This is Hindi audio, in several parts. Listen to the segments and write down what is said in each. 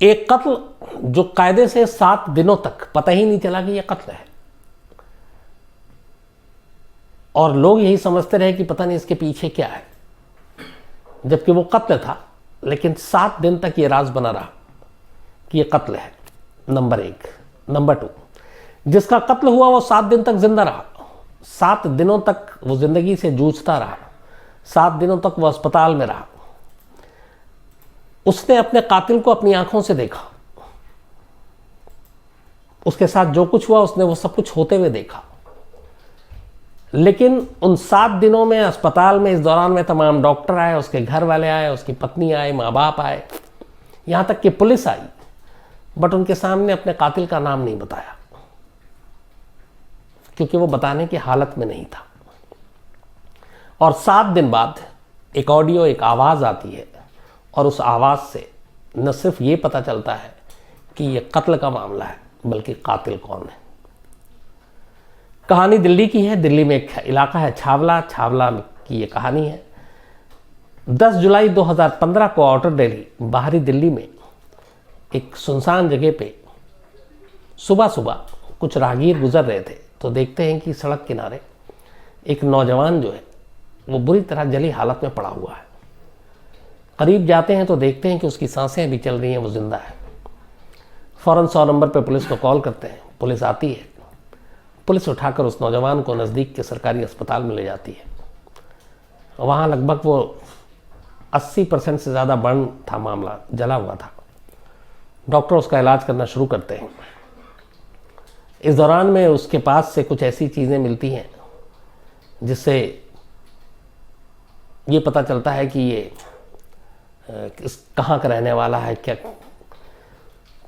एक कत्ल जो कायदे से 7 दिनों तक पता ही नहीं चला कि यह कत्ल है, और लोग यही समझते रहे कि पता नहीं इसके पीछे क्या है, जबकि वो कत्ल था। लेकिन 7 दिन तक ये राज बना रहा कि ये कत्ल है, नंबर 1। नंबर 2, जिसका कत्ल हुआ वो 7 दिन तक जिंदा रहा। 7 दिनों तक वो जिंदगी से जूझता रहा, 7 दिनों तक वो अस्पताल में रहा। उसने अपने कातिल को अपनी आंखों से देखा, उसके साथ जो कुछ हुआ उसने वो सब कुछ होते हुए देखा। लेकिन उन 7 दिनों में अस्पताल में, इस दौरान में तमाम डॉक्टर आए, उसके घर वाले आए, उसकी पत्नी आए, माँ बाप आए, यहाँ तक कि पुलिस आई, बट उनके सामने अपने कातिल का नाम नहीं बताया, क्योंकि वो बताने की हालत में नहीं था। और 7 दिन बाद एक ऑडियो, एक आवाज़ आती है, और उस आवाज़ से न सिर्फ ये पता चलता है कि ये कत्ल का मामला है, बल्कि कातिल कौन है। कहानी दिल्ली की है। दिल्ली में एक इलाका है छावला, छावला की ये कहानी है। 10 जुलाई 2015 को आउटर दिल्ली, बाहरी दिल्ली में एक सुनसान जगह पे सुबह सुबह कुछ राहगीर गुजर रहे थे, तो देखते हैं कि सड़क किनारे एक नौजवान जो है वो बुरी तरह जली हालत में पड़ा हुआ है। करीब जाते हैं तो देखते हैं कि उसकी सांसें भी चल रही हैं, वो जिंदा है। फ़ौरन 100 नंबर पर पुलिस को कॉल करते हैं, पुलिस आती है। पुलिस उठाकर उस नौजवान को नज़दीक के सरकारी अस्पताल में ले जाती है। वहाँ लगभग वो 80% से ज़्यादा बर्न था, मामला जला हुआ था। डॉक्टर उसका इलाज करना शुरू करते हैं। इस दौरान में उसके पास से कुछ ऐसी चीज़ें मिलती हैं जिससे ये पता चलता है कि ये कहाँ का रहने वाला है, क्या।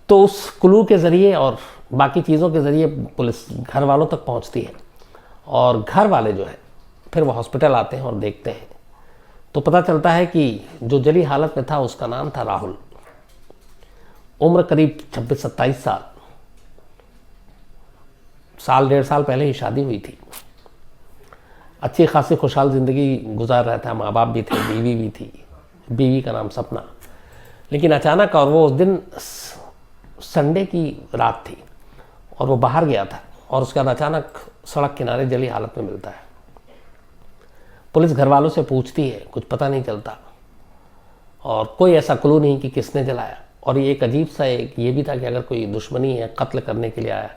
तो उस क्लू के ज़रिए और बाकी चीज़ों के ज़रिए पुलिस घर वालों तक पहुंचती है, और घर वाले जो है फिर वो हॉस्पिटल आते हैं और देखते हैं, तो पता चलता है कि जो जली हालत में था उसका नाम था राहुल। उम्र करीब 26-27 साल, 1.5 साल पहले ही शादी हुई थी। अच्छी खासी खुशहाल ज़िंदगी गुजार रहा था, माँ बाप भी थे, बीवी भी थी, बीवी का नाम सपना। लेकिन अचानक, और वो उस दिन संडे की रात थी और वो बाहर गया था, और उसके बाद अचानक सड़क किनारे जली हालत में मिलता है। पुलिस घर वालों से पूछती है, कुछ पता नहीं चलता, और कोई ऐसा क्लू नहीं कि किसने जलाया। और ये एक अजीब सा एक ये भी था कि अगर कोई दुश्मनी है, कत्ल करने के लिए आया,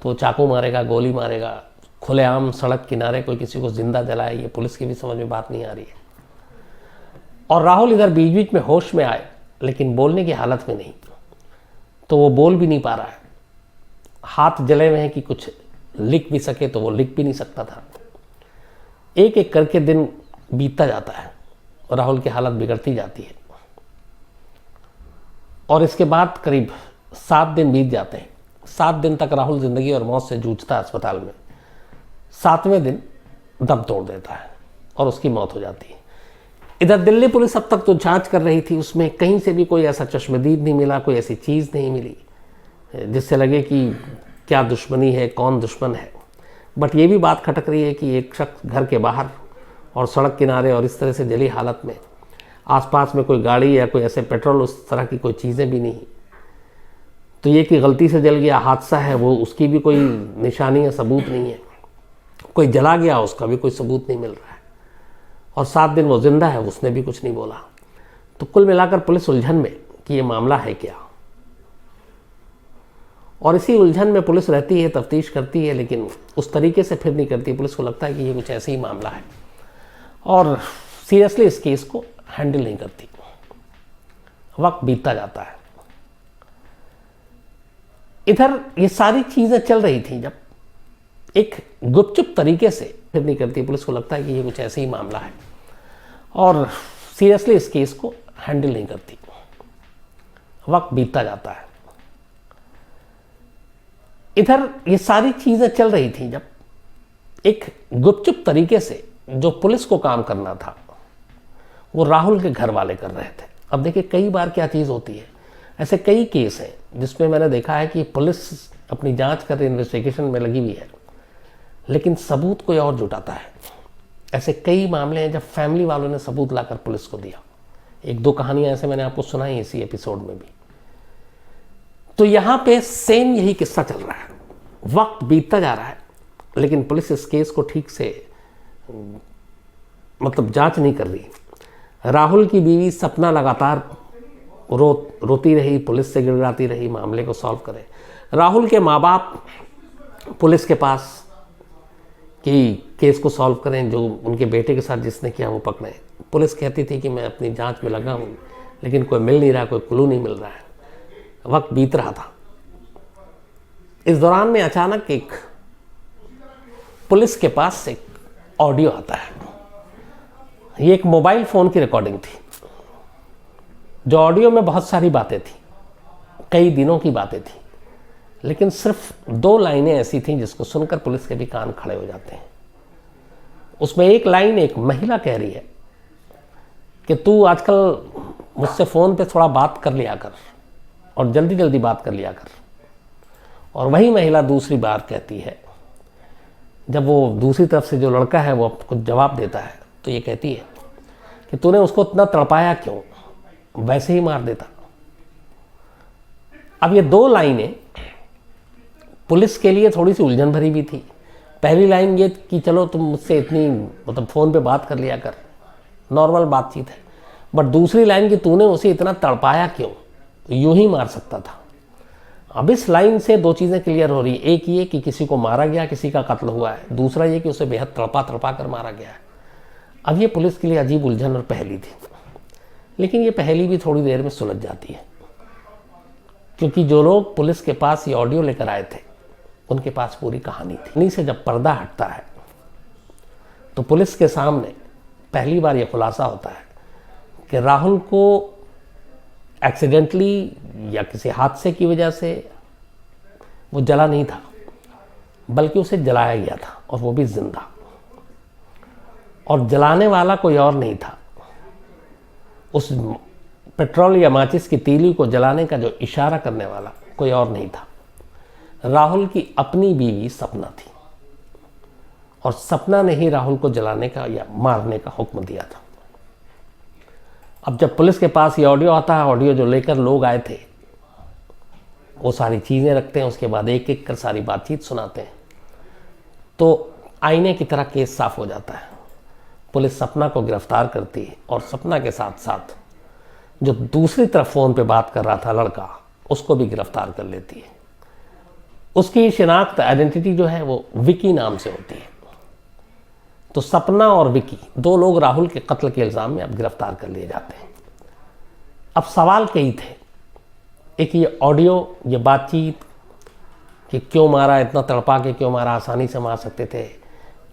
तो चाकू मारेगा, गोली मारेगा, खुलेआम सड़क किनारे कोई किसी को जिंदा जलाए, ये पुलिस की भी समझ में बात नहीं आ रही है। और राहुल इधर बीच बीच में होश में आए, लेकिन बोलने की हालत में नहीं, तो वो बोल भी नहीं पा रहा है। हाथ जले हुए हैं कि कुछ लिख भी सके, तो वो लिख भी नहीं सकता था। एक एक करके दिन बीतता जाता है और राहुल की हालत बिगड़ती जाती है। और इसके बाद करीब 7 दिन बीत जाते हैं। 7 दिन तक राहुल जिंदगी और मौत से जूझता है अस्पताल में। 7वें दिन दम तोड़ देता है और उसकी मौत हो जाती है। इधर दिल्ली पुलिस अब तक तो जांच कर रही थी, उसमें कहीं से भी कोई ऐसा चश्मदीद नहीं मिला, कोई ऐसी चीज़ नहीं मिली जिससे लगे कि क्या दुश्मनी है, कौन दुश्मन है। बट ये भी बात खटक रही है कि एक शख्स घर के बाहर और सड़क किनारे और इस तरह से जली हालत में, आसपास में कोई गाड़ी या कोई ऐसे पेट्रोल उस तरह की कोई चीज़ें भी नहीं, तो ये कि गलती से जल गया, हादसा है, वो उसकी भी कोई निशानी या सबूत नहीं है। कोई जला गया, उसका भी कोई सबूत नहीं मिल रहा है। और 7 दिन वो जिंदा है, उसने भी कुछ नहीं बोला। तो कुल मिलाकर पुलिस उलझन में कि ये मामला है क्या, और इसी उलझन में पुलिस रहती है, तफ्तीश करती है, लेकिन उस तरीके से फिर नहीं करती। पुलिस को लगता है कि ये कुछ ऐसे ही मामला है, और सीरियसली इस केस को हैंडल नहीं करती। वक्त बीतता जाता है। इधर ये सारी चीज़ें चल रही थी जब एक गुपचुप तरीके से फिर नहीं करती। पुलिस को लगता है कि ये कुछ ऐसे ही मामला है, और सीरियसली इस केस को हैंडल नहीं करती। वक्त बीतता जाता है। इधर ये सारी चीज़ें चल रही थी जब एक गुपचुप तरीके से जो पुलिस को काम करना था वो राहुल के घर वाले कर रहे थे। अब देखिए, कई बार क्या चीज़ होती है, ऐसे कई केस हैं जिसमें मैंने देखा है कि पुलिस अपनी जांच कर रही, इन्वेस्टिगेशन में लगी हुई है, लेकिन सबूत कोई और जुटाता है। ऐसे कई मामले हैं जब फैमिली वालों ने सबूत लाकर पुलिस को दिया। 1-2 कहानियां ऐसे मैंने आपको सुनाई इसी एपिसोड में भी। तो यहाँ पे सेम यही किस्सा चल रहा है, वक्त बीतता जा रहा है, लेकिन पुलिस इस केस को ठीक से मतलब जांच नहीं कर रही। राहुल की बीवी सपना लगातार रोती रही, पुलिस से गिड़गिड़ाती रही मामले को सॉल्व करें। राहुल के माँ बाप पुलिस के पास कि केस को सॉल्व करें, जो उनके बेटे के साथ जिसने किया वो पकड़ें। पुलिस कहती थी कि मैं अपनी जांच में लगा हूँ, लेकिन कोई मिल नहीं रहा, कोई क्लू नहीं मिल रहा है। वक्त बीत रहा था। इस दौरान में अचानक एक पुलिस के पास एक ऑडियो आता है। ये एक मोबाइल फ़ोन की रिकॉर्डिंग थी, जो ऑडियो में बहुत सारी बातें थी, कई दिनों की बातें थी, लेकिन सिर्फ 2 लाइनें ऐसी थीं जिसको सुनकर पुलिस के भी कान खड़े हो जाते हैं। उसमें एक लाइन एक महिला कह रही है कि तू आजकल मुझसे फ़ोन पे थोड़ा बात कर लिया कर और जल्दी जल्दी बात कर लिया कर। और वही महिला दूसरी बार कहती है, जब वो दूसरी तरफ से जो लड़का है वो कुछ जवाब देता है, तो ये कहती है कि तूने उसको इतना तड़पाया क्यों, वैसे ही मार देता। अब ये 2 लाइनें पुलिस के लिए थोड़ी सी उलझन भरी भी थी। पहली लाइन ये कि चलो तुम मुझसे इतनी मतलब फ़ोन पे बात कर लिया कर, नॉर्मल बातचीत है, बट दूसरी लाइन कि तूने उसे इतना तड़पाया क्यों, यूं ही मार सकता था। अब इस लाइन से 2 चीज़ें क्लियर हो रही। एक ये कि किसी को मारा गया, किसी का कत्ल हुआ है। दूसरा ये कि उसे बेहद तड़पा कर मारा गया है। अब ये पुलिस के लिए अजीब उलझन और पहेली थी, लेकिन ये पहेली भी थोड़ी देर में सुलझ जाती है, क्योंकि जो लोग पुलिस के पास ये ऑडियो लेकर आए थे उनके पास पूरी कहानी थी। इन्हीं से जब पर्दा हटता है तो पुलिस के सामने पहली बार ये खुलासा होता है कि राहुल को एक्सीडेंटली या किसी हादसे की वजह से वो जला नहीं था, बल्कि उसे जलाया गया था, और वो भी जिंदा। और जलाने वाला कोई और नहीं था। उस पेट्रोल या माचिस की तीली को जलाने का जो इशारा करने वाला कोई और नहीं था, राहुल की अपनी बीवी सपना थी। और सपना ने ही राहुल को जलाने का या मारने का हुक्म दिया था। अब जब पुलिस के पास ये ऑडियो आता है, ऑडियो जो लेकर लोग आए थे वो सारी चीज़ें रखते हैं, उसके बाद एक एक कर सारी बातचीत सुनाते हैं, तो आईने की तरह केस साफ हो जाता है। पुलिस सपना को गिरफ्तार करती है और सपना के साथ साथ जो दूसरी तरफ फ़ोन पे बात कर रहा था लड़का, उसको भी गिरफ्तार कर लेती है। उसकी शिनाख्त आइडेंटिटी जो है वो विकी नाम से होती है। तो सपना और विकी 2 लोग राहुल के कत्ल के इल्ज़ाम में अब गिरफ्तार कर लिए जाते हैं। अब सवाल कई थे, एक ये ऑडियो, ये बातचीत कि क्यों मारा, इतना तड़पा के क्यों मारा, आसानी से मार सकते थे,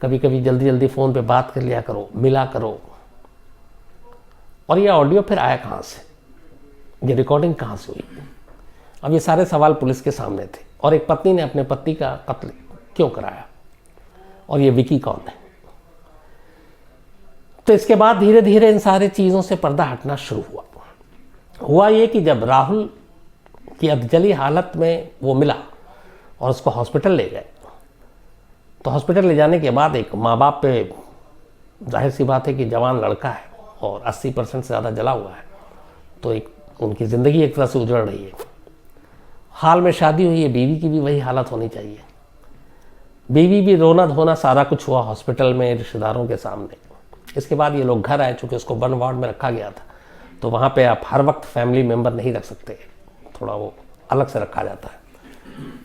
कभी कभी जल्दी जल्दी फ़ोन पे बात कर लिया करो, मिला करो। और ये ऑडियो फिर आया कहाँ से, ये रिकॉर्डिंग कहाँ से हुई? अब ये सारे सवाल पुलिस के सामने थे। और एक पत्नी ने अपने पति का कत्ल क्यों कराया, और ये विकी कौन है? तो इसके बाद धीरे धीरे इन सारी चीज़ों से पर्दा हटना शुरू हुआ ये कि जब राहुल की अधजली हालत में वो मिला और उसको हॉस्पिटल ले गए, तो हॉस्पिटल ले जाने के बाद एक माँ बाप पे जाहिर सी बात है कि जवान लड़का है और 80% से ज़्यादा जला हुआ है, तो एक उनकी ज़िंदगी एक तरह से उजड़ रही है। हाल में शादी हुई है, बीवी की भी वही हालत होनी चाहिए। बीवी भी रोना धोना सारा कुछ हुआ हॉस्पिटल में रिश्तेदारों के सामने। इसके बाद ये लोग घर आए, चूँकि उसको 1 वार्ड में रखा गया था, तो वहाँ पे आप हर वक्त फैमिली मेम्बर नहीं रख सकते, थोड़ा वो अलग से रखा जाता है।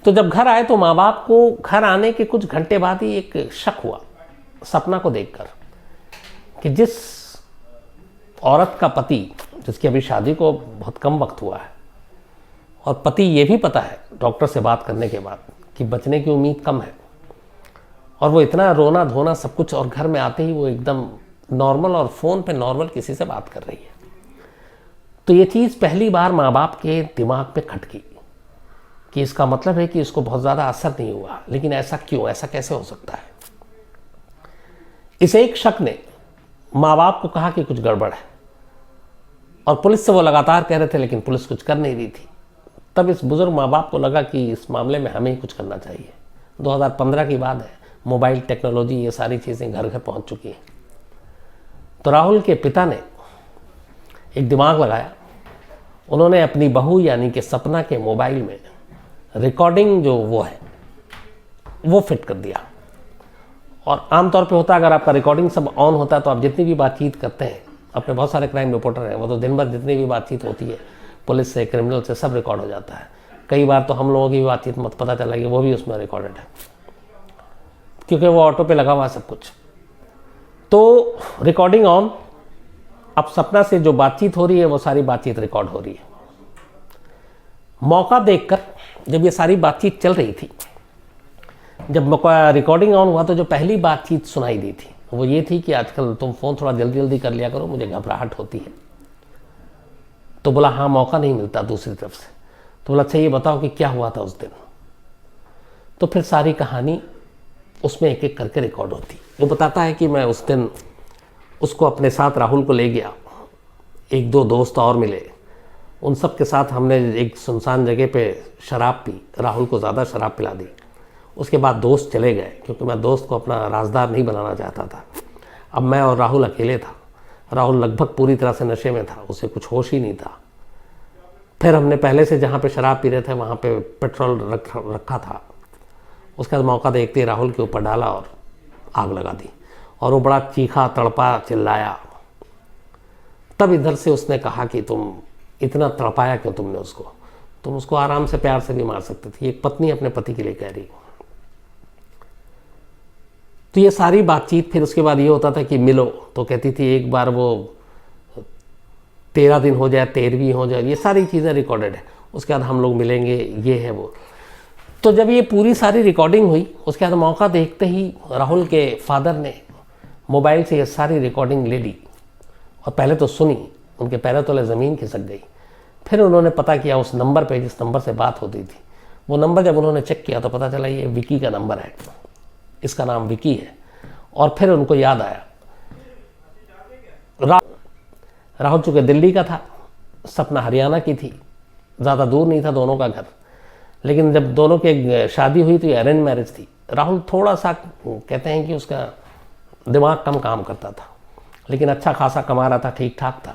तो जब घर आए तो माँ बाप को घर आने के कुछ घंटे बाद ही एक शक हुआ सपना को देखकर कि जिस औरत का पति, जिसकी अभी शादी को बहुत कम वक्त हुआ है, और पति ये भी पता है डॉक्टर से बात करने के बाद कि बचने की उम्मीद कम है, और वो इतना रोना धोना सब कुछ, और घर में आते ही वो एकदम नॉर्मल और फ़ोन पे नॉर्मल किसी से बात कर रही है, तो ये चीज़ पहली बार माँ बाप के दिमाग पे खटकी कि इसका मतलब है कि इसको बहुत ज़्यादा असर नहीं हुआ। लेकिन ऐसा क्यों, ऐसा कैसे हो सकता है? इस एक शक ने माँ बाप को कहा कि कुछ गड़बड़ है, और पुलिस से वो लगातार कह रहे थे, लेकिन पुलिस कुछ कर नहीं रही थी। तब इस बुजुर्ग माँ बाप को लगा कि इस मामले में हमें ही कुछ करना चाहिए। 2015 की बात है, मोबाइल टेक्नोलॉजी ये सारी चीज़ें घर घर पहुँच चुकी हैं। तो राहुल के पिता ने एक दिमाग लगाया उन्होंने अपनी बहू यानी कि सपना के मोबाइल में रिकॉर्डिंग जो वो है वो फिट कर दिया। और आमतौर पे होता है अगर आपका रिकॉर्डिंग सब ऑन होता है तो आप जितनी भी बातचीत करते हैं, अपने बहुत सारे क्राइम रिपोर्टर हैं, वो तो दिन भर जितनी भी बातचीत होती है पुलिस से, क्रिमिनल से, सब रिकॉर्ड हो जाता है। कई बार तो हम लोगों की बातचीत मत पता चला कि वो भी उसमें रिकॉर्डेड है, क्योंकि वो ऑटो पे लगा हुआ है सब कुछ। तो रिकॉर्डिंग ऑन, अब सपना से जो बातचीत हो रही है वो सारी बातचीत रिकॉर्ड हो रही है। मौका देखकर जब ये सारी बातचीत चल रही थी, जब रिकॉर्डिंग ऑन हुआ तो जो पहली बातचीत सुनाई दी थी वो ये थी कि आजकल तुम फ़ोन थोड़ा जल्दी जल्दी कर लिया करो, मुझे घबराहट होती है। तो बोला हाँ, मौका नहीं मिलता दूसरी तरफ से। तो बोला अच्छा ये बताओ कि क्या हुआ था उस दिन। तो फिर सारी कहानी उसमें एक एक करके रिकॉर्ड होती। वो बताता है कि मैं उस दिन उसको अपने साथ राहुल को ले गया, एक दो दोस्त और मिले, उन सब के साथ हमने एक सुनसान जगह पे शराब पी, राहुल को ज़्यादा शराब पिला दी। उसके बाद दोस्त चले गए, क्योंकि मैं दोस्त को अपना राजदार नहीं बनाना चाहता था। अब मैं और राहुल अकेले था। राहुल लगभग पूरी तरह से नशे में था, उसे कुछ होश ही नहीं था। फिर हमने पहले से जहाँ पे शराब पी रहे थे वहाँ पे पेट्रोल रखा था। उसके बाद मौका देखते ही राहुल के ऊपर डाला और आग लगा दी, और वो बड़ा चीखा, तड़पा, चिल्लाया। तब इधर से उसने कहा कि तुम इतना तड़पाया क्यों तुमने उसको, तुम उसको आराम से प्यार से भी मार सकते थे। एक पत्नी अपने पति के लिए कह रही। तो ये सारी बातचीत, फिर उसके बाद ये होता था कि मिलो, तो कहती थी एक बार वो 13 दिन हो जाए, 13वीं हो जाए, ये सारी चीज़ें रिकॉर्डेड है। उसके बाद हम लोग मिलेंगे, ये है वो। तो जब ये पूरी सारी रिकॉर्डिंग हुई, उसके बाद मौका देखते ही राहुल के फादर ने मोबाइल से ये सारी रिकॉर्डिंग ले ली और पहले तो सुनी, उनके पैरों तले ज़मीन खिसक गई। फिर उन्होंने पता किया उस नंबर पे जिस नंबर से बात होती थी, वो नंबर जब उन्होंने चेक किया तो पता चला ये विकी का नंबर है, इसका नाम विकी है। और फिर उनको याद आया राहुल चूँकि दिल्ली का था, सपना हरियाणा की थी, ज़्यादा दूर नहीं था दोनों का घर। लेकिन जब दोनों की शादी हुई तो ये अरेंज मैरिज थी। राहुल थोड़ा सा कहते हैं कि उसका दिमाग कम काम करता था, लेकिन अच्छा खासा कमा रहा था, ठीक ठाक था।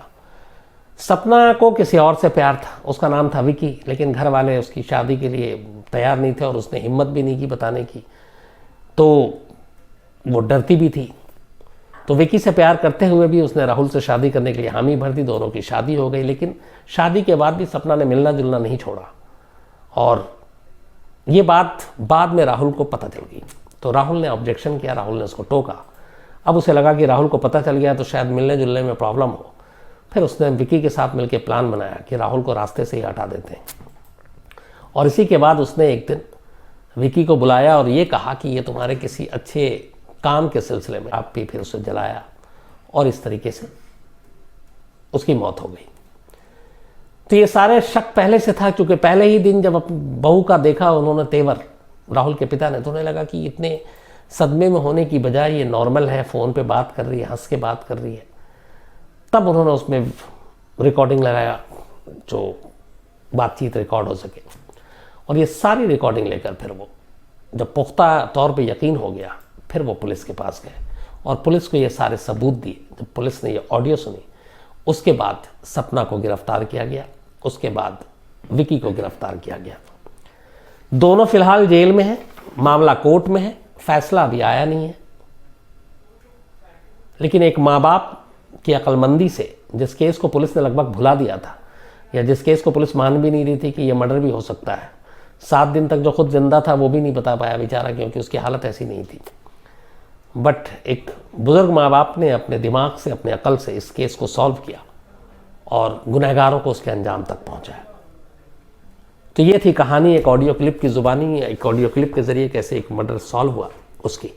सपना को किसी और से प्यार था, उसका नाम था विकी, लेकिन घर वाले उसकी शादी के लिए तैयार नहीं थे और उसने हिम्मत भी नहीं की बताने की, तो वो डरती भी थी। तो विकी से प्यार करते हुए भी उसने राहुल से शादी करने के लिए हामी भर दी, दोनों की शादी हो गई। लेकिन शादी के बाद भी सपना ने मिलना जुलना नहीं छोड़ा, और ये बात बाद में राहुल को पता चल गई। तो राहुल ने ऑब्जेक्शन किया, राहुल ने उसको टोका। अब उसे लगा कि राहुल को पता चल गया तो शायद मिलने जुलने में प्रॉब्लम हो। फिर उसने विकी के साथ मिलकर प्लान बनाया कि राहुल को रास्ते से ही हटा देते हैं। और इसी के बाद उसने एक दिन विकी को बुलाया और ये कहा कि ये तुम्हारे किसी अच्छे काम के सिलसिले में, आप भी फिर उसे जलाया और इस तरीके से उसकी मौत हो गई। तो ये सारे शक पहले से था, क्योंकि पहले ही दिन जब बहू का देखा उन्होंने तेवर राहुल के पिता ने, तो उन्हें लगा कि इतने सदमे में होने की बजाय ये नॉर्मल है, फ़ोन पे बात कर रही है, हंस के बात कर रही है। तब उन्होंने उसमें रिकॉर्डिंग लगाया जो बातचीत रिकॉर्ड हो सके। और ये सारी रिकॉर्डिंग लेकर फिर वो जब पुख्ता तौर पे यकीन हो गया, फिर वो पुलिस के पास गए और पुलिस को ये सारे सबूत दिए। जब पुलिस ने ये ऑडियो सुनी, उसके बाद सपना को गिरफ्तार किया गया, उसके बाद विकी को गिरफ्तार किया गया। दोनों फिलहाल जेल में हैं, मामला कोर्ट में है, फैसला अभी आया नहीं है। लेकिन एक माँ बाप की अक्लमंदी से, जिस केस को पुलिस ने लगभग भुला दिया था, या जिस केस को पुलिस मान भी नहीं रही थी कि यह मर्डर भी हो सकता है, 7 दिन तक जो खुद जिंदा था वो भी नहीं बता पाया बेचारा, क्योंकि उसकी हालत ऐसी नहीं थी। बट एक बुजुर्ग माँ बाप ने अपने दिमाग से, अपने अकल से इस केस को सॉल्व किया और गुनहगारों को उसके अंजाम तक पहुंचाया। तो ये थी कहानी, एक ऑडियो क्लिप की ज़ुबानी, एक ऑडियो क्लिप के ज़रिए कैसे एक मर्डर सॉल्व हुआ उसकी।